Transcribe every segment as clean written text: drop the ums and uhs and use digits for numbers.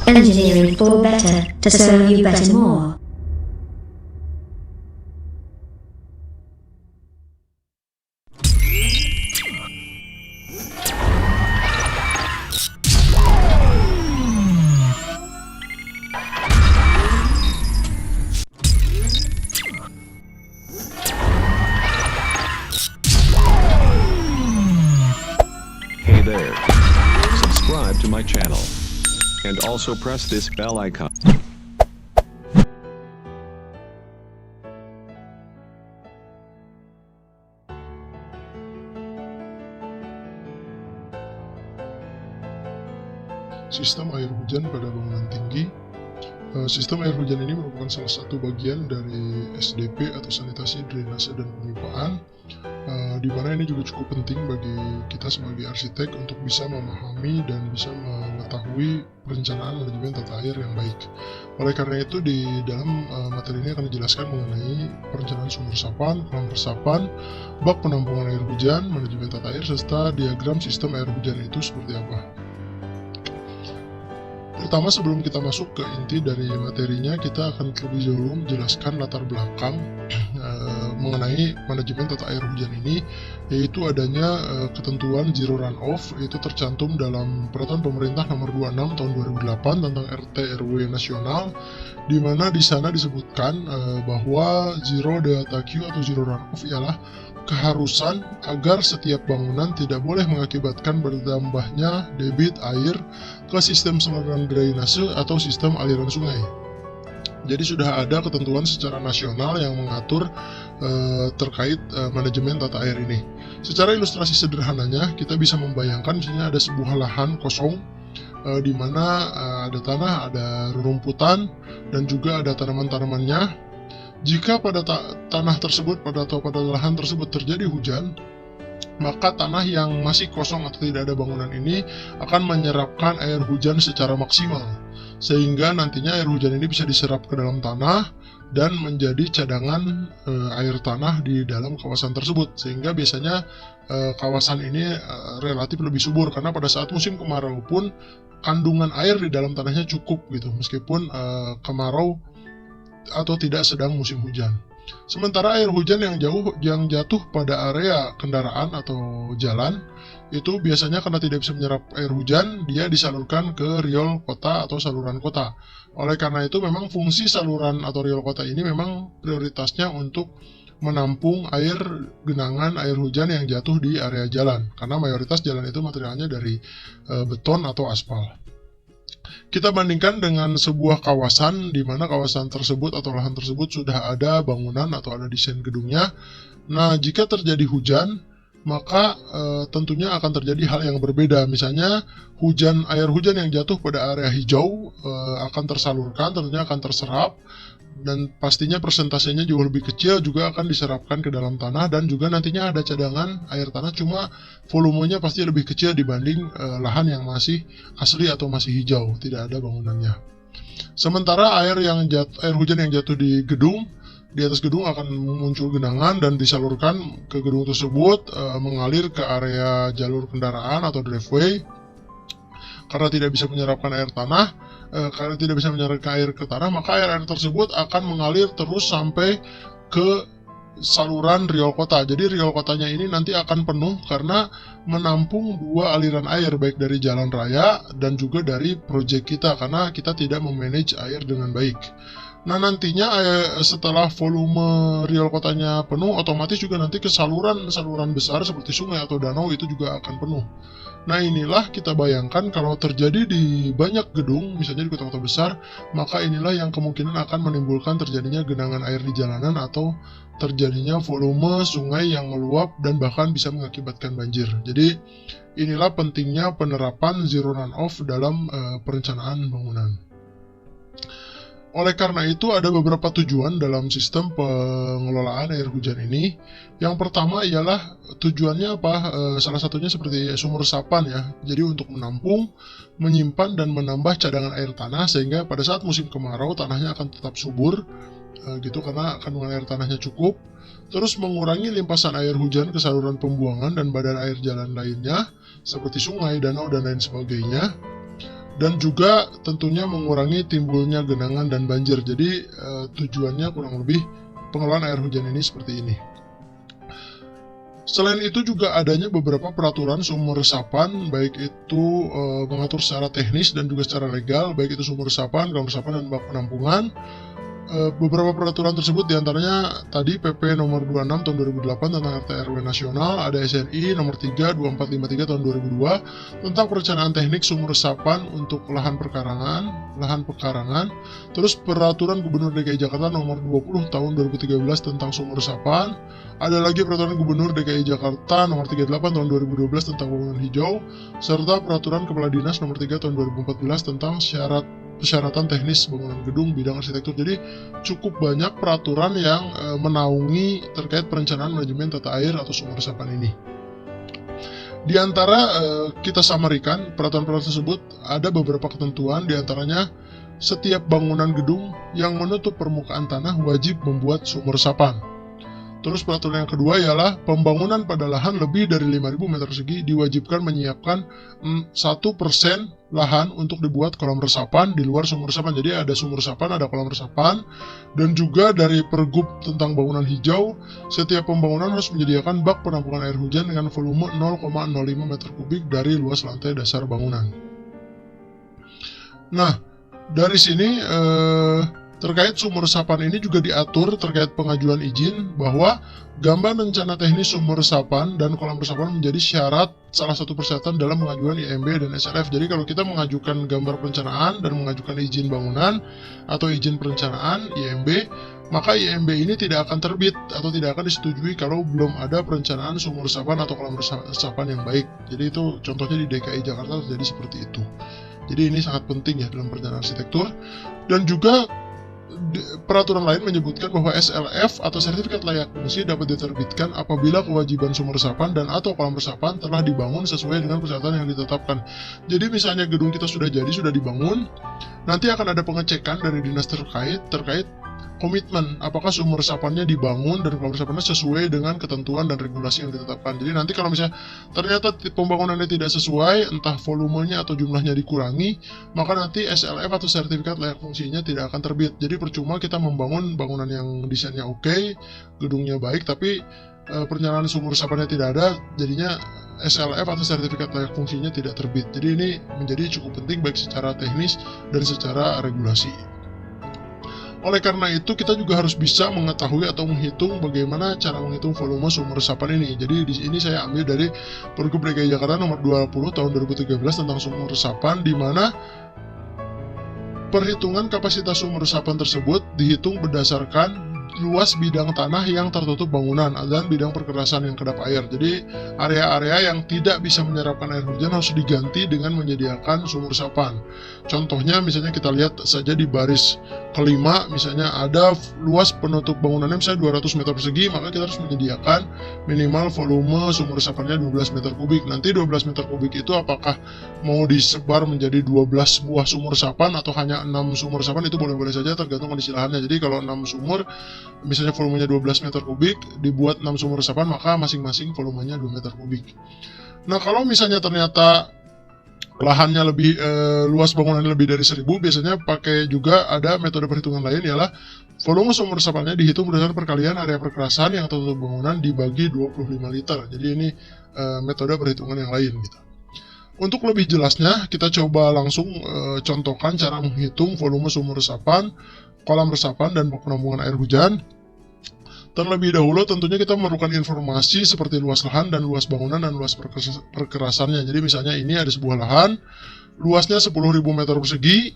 Engineering for better, to serve you better more. Hey there. Subscribe to my channel. And also press this bell icon. Sistem air hujan pada bangunan tinggi. Sistem air hujan ini merupakan salah satu bagian dari SDP atau sanitasi, drainase, dan pemipaan, di mana ini juga cukup penting bagi kita sebagai arsitek untuk bisa memahami dan bisa mengetahui perencanaan manajemen tata air yang baik. Oleh karena itu, di dalam materi ini akan dijelaskan mengenai perencanaan sumber resapan, kolam resapan, bak penampungan air hujan, manajemen tata air, serta diagram sistem air hujan itu seperti apa. Pertama, sebelum kita masuk ke inti dari materinya, kita akan terlebih dahulu menjelaskan latar belakang mengenai manajemen tata air hujan ini, yaitu adanya ketentuan zero runoff, yaitu tercantum dalam Peraturan Pemerintah Nomor 26 Tahun 2008 tentang RT RW nasional, di mana di sana disebutkan bahwa zero delta Q atau zero runoff ialah keharusan agar setiap bangunan tidak boleh mengakibatkan bertambahnya debit air ke sistem saluran drainase atau sistem aliran sungai. Jadi sudah ada ketentuan secara nasional yang mengatur terkait manajemen tata air ini. Secara ilustrasi sederhananya, kita bisa membayangkan misalnya ada sebuah lahan kosong di mana ada tanah, ada rerumputan, dan juga ada tanaman-tanamannya. Jika pada tanah tersebut atau pada lahan tersebut terjadi hujan, maka tanah yang masih kosong atau tidak ada bangunan ini akan menyerapkan air hujan secara maksimal, sehingga nantinya air hujan ini bisa diserap ke dalam tanah dan menjadi cadangan air tanah di dalam kawasan tersebut, sehingga biasanya kawasan ini relatif lebih subur karena pada saat musim kemarau pun kandungan air di dalam tanahnya cukup gitu, meskipun kemarau atau tidak sedang musim hujan. Sementara air hujan yang jatuh pada area kendaraan atau jalan itu biasanya karena tidak bisa menyerap air hujan, dia disalurkan ke riol kota atau saluran kota. Oleh karena itu memang fungsi saluran atau riol kota ini memang prioritasnya untuk menampung air genangan air hujan yang jatuh di area jalan, karena mayoritas jalan itu materialnya dari beton atau aspal. Kita bandingkan dengan sebuah kawasan di mana kawasan tersebut atau lahan tersebut sudah ada bangunan atau ada desain gedungnya. Nah, jika terjadi hujan, maka tentunya akan terjadi hal yang berbeda. Misalnya, air hujan yang jatuh pada area hijau akan tersalurkan, tentunya akan terserap, dan pastinya persentasenya jauh lebih kecil, juga akan diserapkan ke dalam tanah, dan juga nantinya ada cadangan air tanah, cuma volumenya pasti lebih kecil dibanding lahan yang masih asli atau masih hijau, tidak ada bangunannya. Sementara air hujan yang jatuh di atas gedung akan muncul genangan dan disalurkan ke gedung tersebut, mengalir ke area jalur kendaraan atau driveway. Karena tidak bisa menyerapkan air tanah, karena tidak bisa menyerapkan air ke tanah, maka air tersebut akan mengalir terus sampai ke saluran riol kota. Jadi riol kotanya ini nanti akan penuh karena menampung dua aliran air, baik dari jalan raya dan juga dari proyek kita, karena kita tidak memanage air dengan baik. Nah, nantinya setelah volume real kotanya penuh, otomatis juga nanti ke saluran besar seperti sungai atau danau itu juga akan penuh. Nah, inilah kita bayangkan kalau terjadi di banyak gedung, misalnya di kota-kota besar, maka inilah yang kemungkinan akan menimbulkan terjadinya genangan air di jalanan atau terjadinya volume sungai yang meluap dan bahkan bisa mengakibatkan banjir. Jadi, inilah pentingnya penerapan zero runoff dalam perencanaan bangunan. Oleh karena itu, ada beberapa tujuan dalam sistem pengelolaan air hujan ini. Yang pertama ialah tujuannya apa? Salah satunya seperti sumur resapan ya. Jadi untuk menampung, menyimpan, dan menambah cadangan air tanah sehingga pada saat musim kemarau tanahnya akan tetap subur, gitu karena kandungan air tanahnya cukup. Terus mengurangi limpasan air hujan ke saluran pembuangan dan badan air jalan lainnya seperti sungai, danau, dan lain sebagainya. Dan juga tentunya mengurangi timbulnya genangan dan banjir. Jadi tujuannya kurang lebih pengelolaan air hujan ini seperti ini. Selain itu juga adanya beberapa peraturan sumur resapan, baik itu mengatur secara teknis dan juga secara legal, baik itu sumur resapan, kolam resapan, dan bak penampungan. Beberapa peraturan tersebut diantaranya tadi PP nomor 26 tahun 2008 tentang RT RW nasional, ada SNI nomor 3 2453 tahun 2002 tentang perencanaan teknik sumur resapan untuk lahan pekarangan, terus peraturan Gubernur DKI Jakarta nomor 20 tahun 2013 tentang sumur resapan, ada lagi peraturan Gubernur DKI Jakarta nomor 38 tahun 2012 tentang bangunan hijau, serta peraturan Kepala Dinas nomor 3 tahun 2014 tentang persyaratan teknis bangunan gedung bidang arsitektur. Jadi cukup banyak peraturan yang menaungi terkait perencanaan manajemen tata air atau sumur resapan ini. Di antara kita samarikan peraturan-peraturan tersebut ada beberapa ketentuan, di antaranya setiap bangunan gedung yang menutup permukaan tanah wajib membuat sumur resapan. Terus peraturan yang kedua ialah pembangunan pada lahan lebih dari 5.000 meter persegi diwajibkan menyiapkan 1% lahan untuk dibuat kolam resapan di luar sumur resapan. Jadi ada sumur resapan, ada kolam resapan. Dan juga dari Pergub tentang bangunan hijau, setiap pembangunan harus menyediakan bak penampungan air hujan dengan volume 0,05 meter kubik dari luas lantai dasar bangunan. Nah, dari sini terkait sumur resapan ini juga diatur terkait pengajuan izin bahwa gambar rencana teknis sumur resapan dan kolam resapan menjadi syarat salah satu persyaratan dalam pengajuan IMB dan SLF. Jadi kalau kita mengajukan gambar perencanaan dan mengajukan izin bangunan atau izin perencanaan IMB, maka IMB ini tidak akan terbit atau tidak akan disetujui kalau belum ada perencanaan sumur resapan atau kolam resapan yang baik. Jadi itu contohnya di DKI Jakarta terjadi seperti itu. Jadi ini sangat penting ya dalam perencanaan arsitektur. Dan juga peraturan lain menyebutkan bahwa SLF atau sertifikat layak fungsi dapat diterbitkan apabila kewajiban sumur resapan dan atau kolam resapan telah dibangun sesuai dengan persyaratan yang ditetapkan. Jadi misalnya gedung kita sudah dibangun, nanti akan ada pengecekan dari dinas terkait komitmen apakah sumur resapannya dibangun dan kolam resapannya sesuai dengan ketentuan dan regulasi yang ditetapkan. Jadi nanti kalau misalnya ternyata pembangunannya tidak sesuai, entah volumenya atau jumlahnya dikurangi, maka nanti SLF atau sertifikat layak fungsinya tidak akan terbit. Jadi percuma kita membangun bangunan yang desainnya oke, gedungnya baik, tapi perencanaan sumur resapannya tidak ada, jadinya SLF atau sertifikat layak fungsinya tidak terbit. Jadi ini menjadi cukup penting baik secara teknis dan secara regulasi. Oleh karena itu, kita juga harus bisa mengetahui atau menghitung bagaimana cara menghitung volume sumur resapan ini. Jadi di sini saya ambil dari Pergub DKI Jakarta nomor 20 tahun 2013 tentang sumur resapan, di mana perhitungan kapasitas sumur resapan tersebut dihitung berdasarkan luas bidang tanah yang tertutup bangunan dan bidang perkerasan yang kedap air. Jadi area-area yang tidak bisa menyerapkan air hujan harus diganti dengan menyediakan sumur resapan. Contohnya misalnya kita lihat saja di baris kelima, misalnya ada luas penutup bangunannya misalnya 200 meter persegi, maka kita harus menyediakan minimal volume sumur resapannya 12 meter kubik. Nanti 12 meter kubik itu apakah mau disebar menjadi 12 buah sumur resapan atau hanya 6 sumur resapan, itu boleh-boleh saja tergantung kondisi lahannya. Jadi kalau 6 sumur, misalnya volumenya 12 meter kubik, dibuat 6 sumur resapan, maka masing-masing volumenya 2 meter kubik. Nah, kalau misalnya ternyata lahannya lebih luas bangunannya lebih dari 1000, biasanya pakai juga ada metode perhitungan lain, ialah volume sumur resapannya dihitung berdasarkan perkalian area perkerasan yang tertutup bangunan dibagi 25 liter. Jadi ini metode perhitungan yang lain gitu. Untuk lebih jelasnya, kita coba langsung contohkan cara menghitung volume sumur resapan kolam resapan dan bak penampungan air hujan. Terlebih dahulu tentunya kita memerlukan informasi seperti luas lahan dan luas bangunan dan luas perkerasannya. Jadi misalnya ini ada sebuah lahan, luasnya 10.000 meter persegi.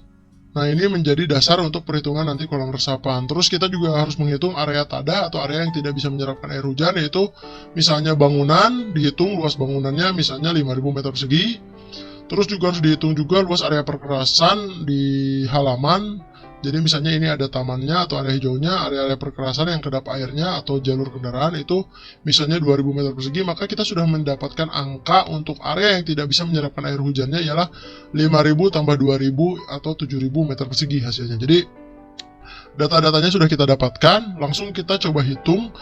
Nah ini menjadi dasar untuk perhitungan nanti kolam resapan. Terus kita juga harus menghitung area tadah atau area yang tidak bisa menyerapkan air hujan, yaitu misalnya bangunan, dihitung luas bangunannya misalnya 5.000 meter persegi. Terus juga harus dihitung juga luas area perkerasan di halaman. Jadi misalnya ini ada tamannya atau area hijaunya, area perkerasan yang kedap airnya atau jalur kendaraan itu misalnya 2.000 meter persegi, maka kita sudah mendapatkan angka untuk area yang tidak bisa menyerapkan air hujannya ialah 5.000 tambah 2.000 atau 7.000 meter persegi hasilnya. Jadi data-datanya sudah kita dapatkan, langsung kita coba hitung.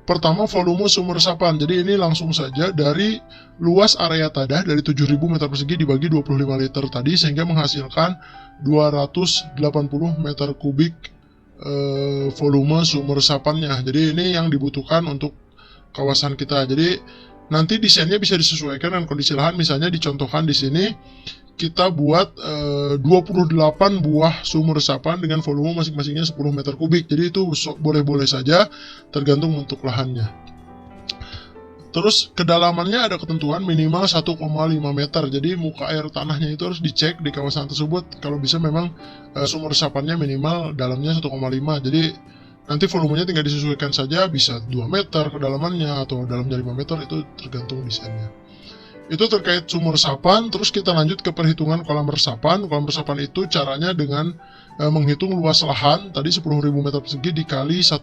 Pertama volume sumur resapan, jadi ini langsung saja dari luas area tadah dari 7.000 meter persegi dibagi 25 liter tadi sehingga menghasilkan 280 meter kubik volume sumur resapannya. Jadi ini yang dibutuhkan untuk kawasan kita. Jadi nanti desainnya bisa disesuaikan dengan kondisi lahan. Misalnya dicontohkan di sini kita buat 28 buah sumur resapan dengan volume masing-masingnya 10 meter kubik. Jadi itu boleh-boleh saja tergantung untuk lahannya. Terus kedalamannya ada ketentuan minimal 1,5 meter. Jadi muka air tanahnya itu harus dicek di kawasan tersebut. Kalau bisa memang sumur resapannya minimal dalamnya 1,5. Jadi nanti volumenya tinggal disesuaikan saja, bisa 2 meter kedalamannya atau dalamnya 5 meter, itu tergantung desainnya. Itu terkait sumur resapan. Terus kita lanjut ke perhitungan kolam resapan. Kolam resapan itu caranya dengan menghitung luas lahan tadi 10.000 meter persegi dikali 1%,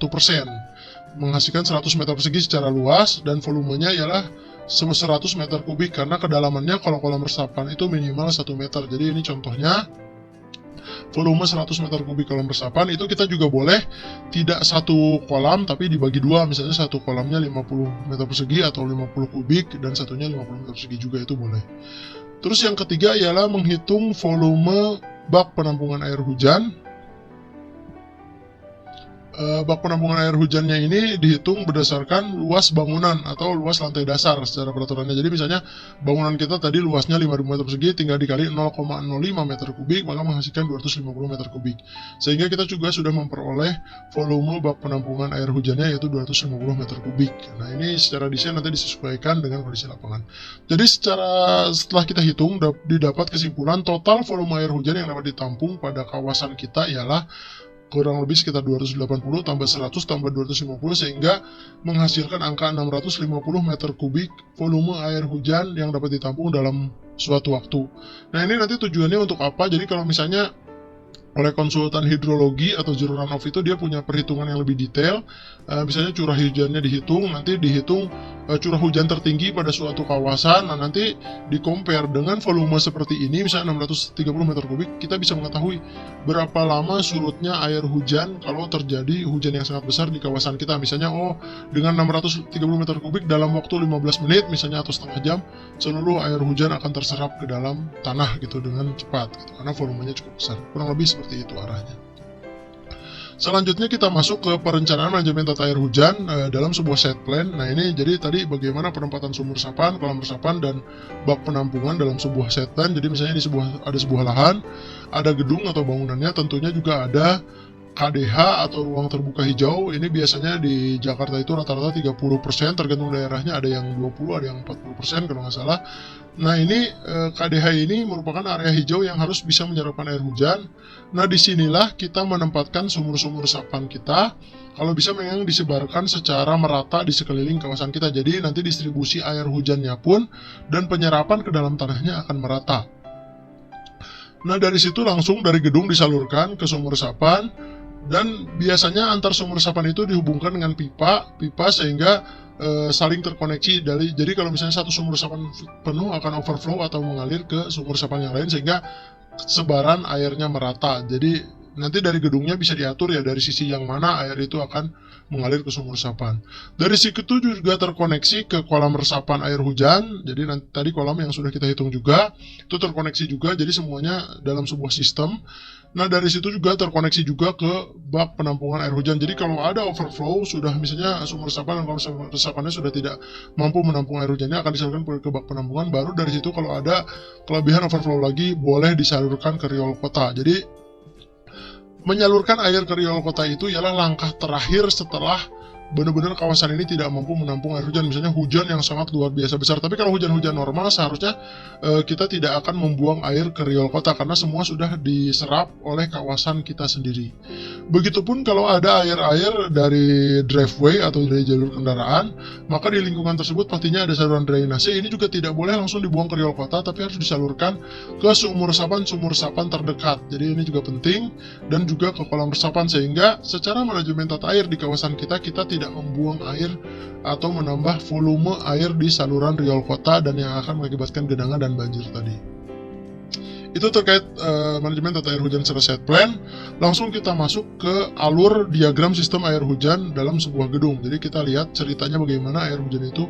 menghasilkan 100 meter persegi secara luas, dan volumenya ialah 100 meter kubik karena kedalamannya kalau kolam resapan itu minimal 1 meter. Jadi ini contohnya volume 100 meter kubik kolam resapan. Itu kita juga boleh tidak satu kolam tapi dibagi dua, misalnya satu kolamnya 50 meter persegi atau 50 kubik dan satunya 50 meter persegi juga, itu boleh. Terus yang ketiga ialah menghitung volume bak penampungan air hujan. Bak penampungan air hujannya ini dihitung berdasarkan luas bangunan atau luas lantai dasar secara peraturannya. Jadi misalnya bangunan kita tadi luasnya 5.000 meter persegi, tinggal dikali 0,05 meter kubik maka menghasilkan 250 meter kubik. Sehingga kita juga sudah memperoleh volume bak penampungan air hujannya yaitu 250 meter kubik. Nah ini secara desain nanti disesuaikan dengan kondisi lapangan. Jadi setelah kita hitung didapat kesimpulan total volume air hujan yang dapat ditampung pada kawasan kita ialah kurang lebih sekitar 280 tambah 100 tambah 250 sehingga menghasilkan angka 650 meter kubik volume air hujan yang dapat ditampung dalam suatu waktu. Nah ini nanti tujuannya untuk apa? Jadi kalau misalnya oleh konsultan hidrologi atau Zero Runoff itu dia punya perhitungan yang lebih detail. Misalnya curah hujannya dihitung, nanti dihitung curah hujan tertinggi pada suatu kawasan. Nah nanti di-compare dengan volume seperti ini, misalnya 630 meter kubik, kita bisa mengetahui berapa lama surutnya air hujan kalau terjadi hujan yang sangat besar di kawasan kita. Misalnya dengan 630 meter kubik dalam waktu 15 menit misalnya atau setengah jam, seluruh air hujan akan terserap ke dalam tanah gitu dengan cepat gitu, karena volumenya cukup besar. Kurang lebih seperti itu arahnya. Selanjutnya kita masuk ke perencanaan manajemen tata air hujan dalam sebuah set plan. Nah ini jadi tadi bagaimana penempatan sumur resapan, kolam resapan, dan bak penampungan dalam sebuah set plan. Jadi misalnya ada sebuah lahan, ada gedung atau bangunannya, tentunya juga ada KDH atau ruang terbuka hijau. Ini biasanya di Jakarta itu rata-rata 30%, tergantung daerahnya, ada yang 20, ada yang 40% kalau nggak salah. Nah ini KDH ini merupakan area hijau yang harus bisa menyerapkan air hujan. Nah disinilah kita menempatkan sumur-sumur resapan kita. Kalau bisa memang disebarkan secara merata di sekeliling kawasan kita. Jadi nanti distribusi air hujannya pun dan penyerapan ke dalam tanahnya akan merata. Nah dari situ langsung dari gedung disalurkan ke sumur resapan. Dan biasanya antar sumur resapan itu dihubungkan dengan pipa sehingga saling terkoneksi. Jadi kalau misalnya satu sumur resapan penuh akan overflow atau mengalir ke sumur resapan yang lain sehingga sebaran airnya merata. Jadi nanti dari gedungnya bisa diatur ya dari sisi yang mana air itu akan mengalir ke sumur resapan. Dari situ juga terkoneksi ke kolam resapan air hujan. Jadi nanti tadi kolam yang sudah kita hitung juga itu terkoneksi juga. Jadi semuanya dalam sebuah sistem. Nah dari situ juga terkoneksi juga ke bak penampungan air hujan. Jadi kalau ada overflow, sudah misalnya sumur resapan dan kolam resapannya sudah tidak mampu menampung air hujannya, akan disalurkan ke bak penampungan. Baru dari situ kalau ada kelebihan overflow lagi boleh disalurkan ke riol kota. Jadi menyalurkan air ke riol kota itu ialah langkah terakhir setelah benar-benar kawasan ini tidak mampu menampung air hujan, misalnya hujan yang sangat luar biasa besar. Tapi kalau hujan-hujan normal seharusnya kita tidak akan membuang air ke riol kota karena semua sudah diserap oleh kawasan kita sendiri. Begitupun kalau ada air-air dari driveway atau dari jalur kendaraan, maka di lingkungan tersebut pastinya ada saluran drainase. Ini juga tidak boleh langsung dibuang ke riol kota, tapi harus disalurkan ke sumur resapan terdekat. Jadi ini juga penting, dan juga ke kolam resapan, sehingga secara manajemen tata air di kawasan kita tidak membuang air atau menambah volume air di saluran riol kota dan yang akan mengakibatkan genangan dan banjir tadi. Itu terkait manajemen tata air hujan secara set plan. Langsung kita masuk ke alur diagram sistem air hujan dalam sebuah gedung. Jadi kita lihat ceritanya bagaimana air hujan itu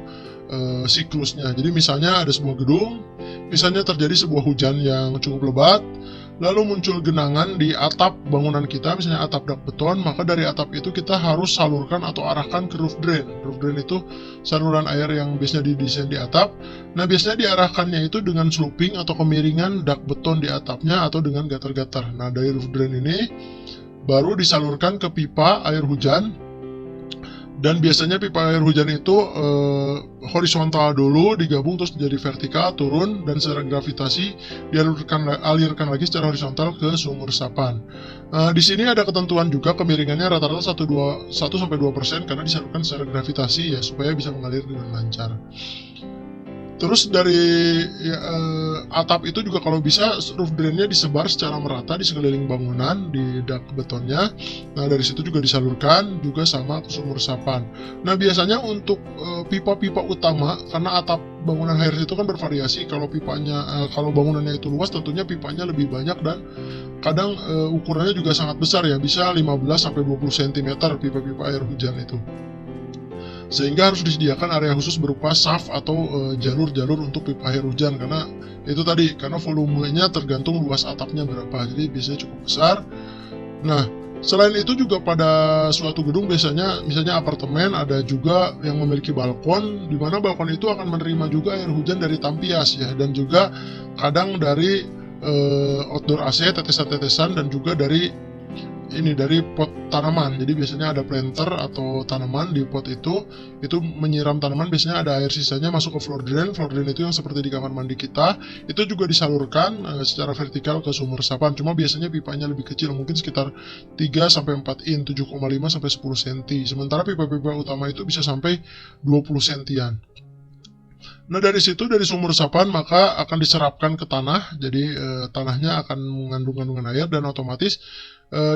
siklusnya. Jadi misalnya ada sebuah gedung, misalnya terjadi sebuah hujan yang cukup lebat, lalu muncul genangan di atap bangunan kita, misalnya atap dak beton, maka dari atap itu kita harus salurkan atau arahkan ke roof drain. Roof drain itu saluran air yang biasanya didesain di atap. Nah, biasanya diarahkannya itu dengan sloping atau kemiringan dak beton di atapnya atau dengan gatar-gatar. Nah, dari roof drain ini baru disalurkan ke pipa air hujan. Dan biasanya pipa air hujan itu horizontal dulu, digabung terus jadi vertikal, turun, dan secara gravitasi dialirkan lagi secara horizontal ke sumur resapan. Di sini ada ketentuan juga kemiringannya rata-rata 1-2% karena disalurkan secara gravitasi ya, supaya bisa mengalir dengan lancar. Terus dari atap itu juga kalau bisa roof drainnya disebar secara merata di sekeliling bangunan di dak betonnya. Nah, dari situ juga disalurkan juga sama ke sumur resapan. Nah, biasanya untuk pipa-pipa utama, karena atap bangunan HRC itu kan bervariasi. Kalau kalau bangunannya itu luas, tentunya pipanya lebih banyak dan kadang ukurannya juga sangat besar ya, bisa 15-20 cm pipa-pipa air hujan itu. Sehingga harus disediakan area khusus berupa shaft atau jalur-jalur untuk pipa air hujan, karena itu tadi, karena volumenya tergantung luas atapnya berapa, jadi biasanya cukup besar. Nah, selain itu juga pada suatu gedung biasanya, misalnya apartemen, ada juga yang memiliki balkon, di mana balkon itu akan menerima juga air hujan dari tampias ya, dan juga kadang dari outdoor AC, tetesan-tetesan, dan juga dari pot tanaman. Jadi biasanya ada planter atau tanaman di pot itu menyiram tanaman, biasanya ada air sisanya masuk ke floor drain itu yang seperti di kamar mandi kita, itu juga disalurkan secara vertikal ke sumur resapan. Cuma biasanya pipanya lebih kecil, mungkin sekitar 3-4 in, 7,5-10 cm, sementara pipa-pipa utama itu bisa sampai 20 cm-an. Nah, dari situ, dari sumur resapan maka akan diserapkan ke tanah, jadi tanahnya akan mengandung kandungan air, dan otomatis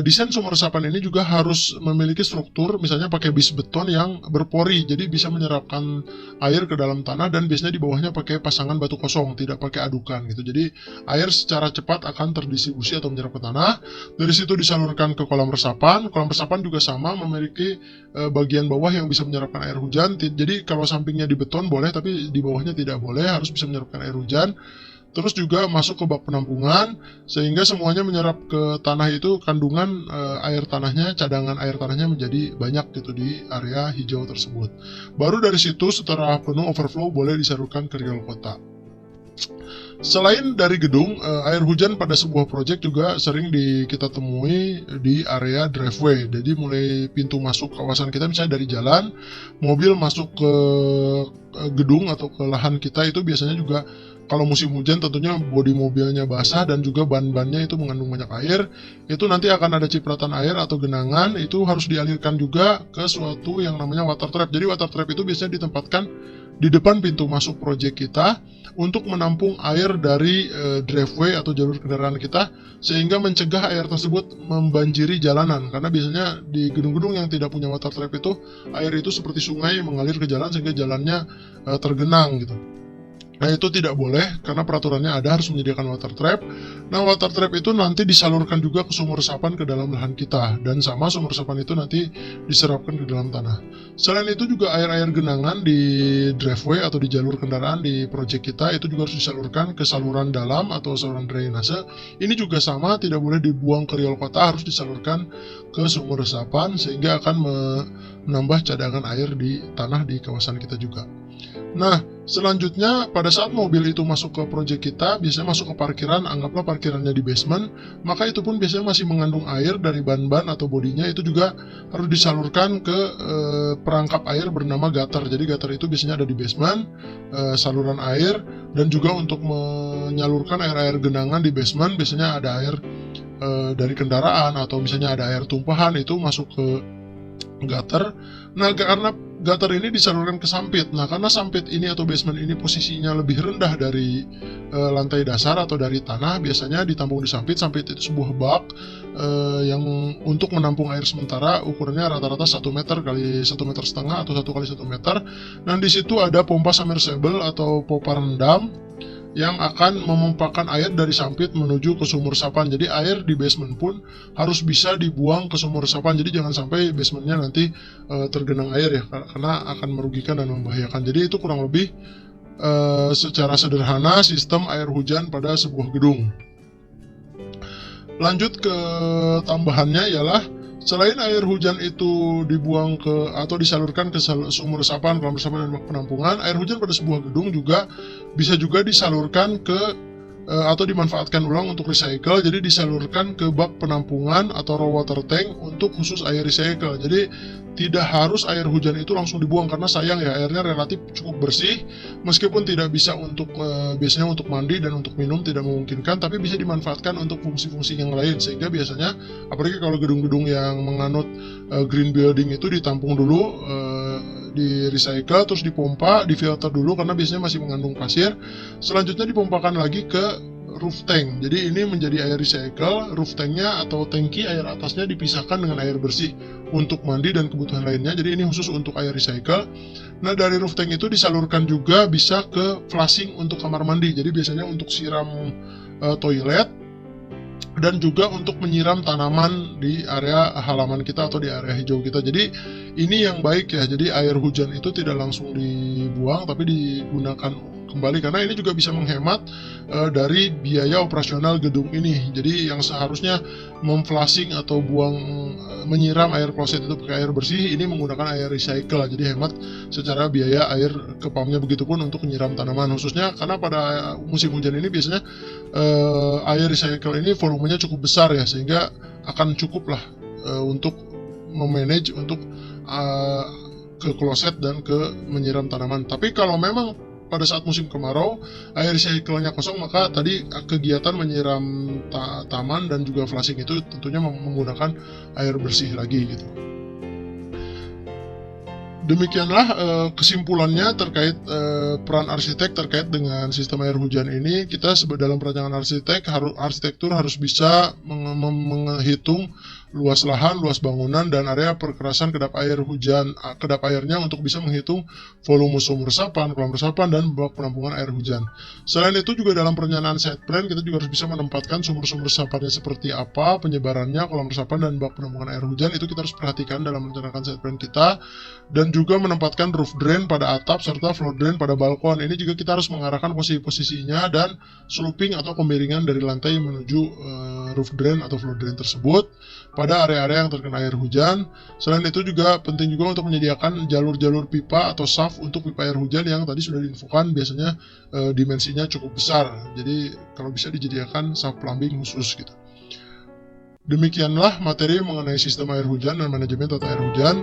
desain sumur resapan ini juga harus memiliki struktur, misalnya pakai bis beton yang berpori, jadi bisa menyerapkan air ke dalam tanah, dan biasanya di bawahnya pakai pasangan batu kosong, tidak pakai adukan gitu. Jadi air secara cepat akan terdistribusi atau menyerap ke tanah. Dari situ disalurkan ke kolam resapan. Kolam resapan juga sama, memiliki bagian bawah yang bisa menyerapkan air hujan. Jadi kalau sampingnya di beton boleh, tapi di bawahnya tidak boleh, harus bisa menyerapkan air hujan. Terus juga masuk ke bak penampungan, sehingga semuanya menyerap ke tanah itu kandungan air tanahnya, cadangan air tanahnya menjadi banyak gitu di area hijau tersebut. Baru dari situ setelah penuh overflow boleh disalurkan ke riol kota. Selain dari gedung, air hujan pada sebuah proyek juga sering kita temui di area driveway. Jadi mulai pintu masuk kawasan kita, misalnya dari jalan, mobil masuk ke gedung atau ke lahan kita, itu biasanya juga kalau musim hujan tentunya bodi mobilnya basah dan juga ban-bannya itu mengandung banyak air, itu nanti akan ada cipratan air atau genangan, itu harus dialirkan juga ke suatu yang namanya water trap. Jadi water trap itu biasanya ditempatkan di depan pintu masuk proyek kita untuk menampung air dari driveway atau jalur kendaraan kita, sehingga mencegah air tersebut membanjiri jalanan. Karena biasanya di gedung-gedung yang tidak punya water trap itu, air itu seperti sungai mengalir ke jalan sehingga jalannya tergenang gitu. Nah, itu tidak boleh karena peraturannya ada, harus menyediakan water trap. Nah, water trap itu nanti disalurkan juga ke sumur resapan ke dalam lahan kita, dan sama sumur resapan itu nanti diserapkan ke dalam tanah. Selain itu juga air-air genangan di driveway atau di jalur kendaraan di proyek kita itu juga harus disalurkan ke saluran dalam atau saluran drainase. Ini juga sama, tidak boleh dibuang ke riol kota, harus disalurkan ke sumur resapan sehingga akan menambah cadangan air di tanah di kawasan kita juga. Nah, selanjutnya pada saat mobil itu masuk ke proyek kita, biasanya masuk ke parkiran, anggaplah parkirannya di basement, maka itu pun biasanya masih mengandung air dari ban-ban atau bodinya, itu juga harus disalurkan ke perangkap air bernama gutter. Jadi gutter itu biasanya ada di basement, saluran air, dan juga untuk menyalurkan air-air genangan di basement, biasanya ada air dari kendaraan atau misalnya ada air tumpahan, itu masuk ke gutter. Nah, karena gutter ini disalurkan ke sampit. Nah, karena sampit ini atau basement ini posisinya lebih rendah dari lantai dasar atau dari tanah, biasanya ditampung di sampit. Sampit itu sebuah bak yang untuk menampung air sementara, ukurannya rata-rata 1 meter kali 1,5 meter atau 1 kali 1 meter. Dan di situ ada pompa submersible atau pompa rendam yang akan memompakan air dari sampit menuju ke sumur resapan. Jadi air di basement pun harus bisa dibuang ke sumur resapan. Jadi jangan sampai basementnya nanti tergenang air ya, karena akan merugikan dan membahayakan. Jadi itu kurang lebih secara sederhana sistem air hujan pada sebuah gedung. Lanjut ke tambahannya ialah selain air hujan itu dibuang ke atau disalurkan ke sumur resapan, kolam resapan, dan bak penampungan, air hujan pada sebuah gedung juga bisa juga disalurkan ke atau dimanfaatkan ulang untuk recycle. Jadi disalurkan ke bak penampungan atau raw water tank untuk khusus air recycle. Jadi tidak harus air hujan itu langsung dibuang, karena sayang ya, airnya relatif cukup bersih, meskipun tidak bisa untuk biasanya untuk mandi dan untuk minum tidak memungkinkan, tapi bisa dimanfaatkan untuk fungsi-fungsi yang lain. Sehingga biasanya apalagi kalau gedung-gedung yang menganut green building itu ditampung dulu, di recycle, terus dipompa, difilter dulu karena biasanya masih mengandung pasir. Selanjutnya dipompakan lagi ke roof tank. Jadi ini menjadi air recycle. Roof tanknya atau tangki air atasnya dipisahkan dengan air bersih untuk mandi dan kebutuhan lainnya. Jadi ini khusus untuk air recycle. Nah, dari roof tank itu disalurkan juga bisa ke flushing untuk kamar mandi. Jadi biasanya untuk siram toilet dan juga untuk menyiram tanaman di area halaman kita atau di area hijau kita. Jadi ini yang baik ya. Jadi air hujan itu tidak langsung dibuang tapi digunakan kembali, karena ini juga bisa menghemat dari biaya operasional gedung ini. Jadi yang seharusnya memflushing atau menyiram air kloset itu pakai air bersih, ini menggunakan air recycle. Jadi hemat secara biaya air ke pumpnya. Begitupun untuk menyiram tanaman, khususnya karena pada musim hujan ini biasanya air recycle ini volumenya cukup besar ya, sehingga akan cukup lah untuk memanage untuk ke kloset dan ke menyiram tanaman. Tapi kalau memang pada saat musim kemarau air recycle-nya kosong, maka tadi kegiatan menyiram taman dan juga flushing itu tentunya menggunakan air bersih lagi gitu. Demikianlah kesimpulannya terkait peran arsitek terkait dengan sistem air hujan ini. Kita dalam perancangan arsitektur harus bisa menghitung luas lahan, luas bangunan, dan area perkerasan kedap airnya untuk bisa menghitung volume sumur resapan, kolam resapan, dan bak penampungan air hujan. Selain itu juga dalam perencanaan site plan kita juga harus bisa menempatkan sumur-sumur resapannya seperti apa, penyebarannya, kolam resapan, dan bak penampungan air hujan. Itu kita harus perhatikan dalam merencanakan site plan kita. Dan juga menempatkan roof drain pada atap serta floor drain pada balkon. Ini juga kita harus mengarahkan posisi-posisinya dan sloping atau kemiringan dari lantai menuju roof drain atau floor drain tersebut pada area-area yang terkena air hujan. Selain itu juga penting juga untuk menyediakan jalur-jalur pipa atau shaft untuk pipa air hujan yang tadi sudah diinfokan, biasanya dimensinya cukup besar. Jadi kalau bisa dijadikan shaft plumbing khusus gitu. Demikianlah materi mengenai sistem air hujan dan manajemen tata air hujan.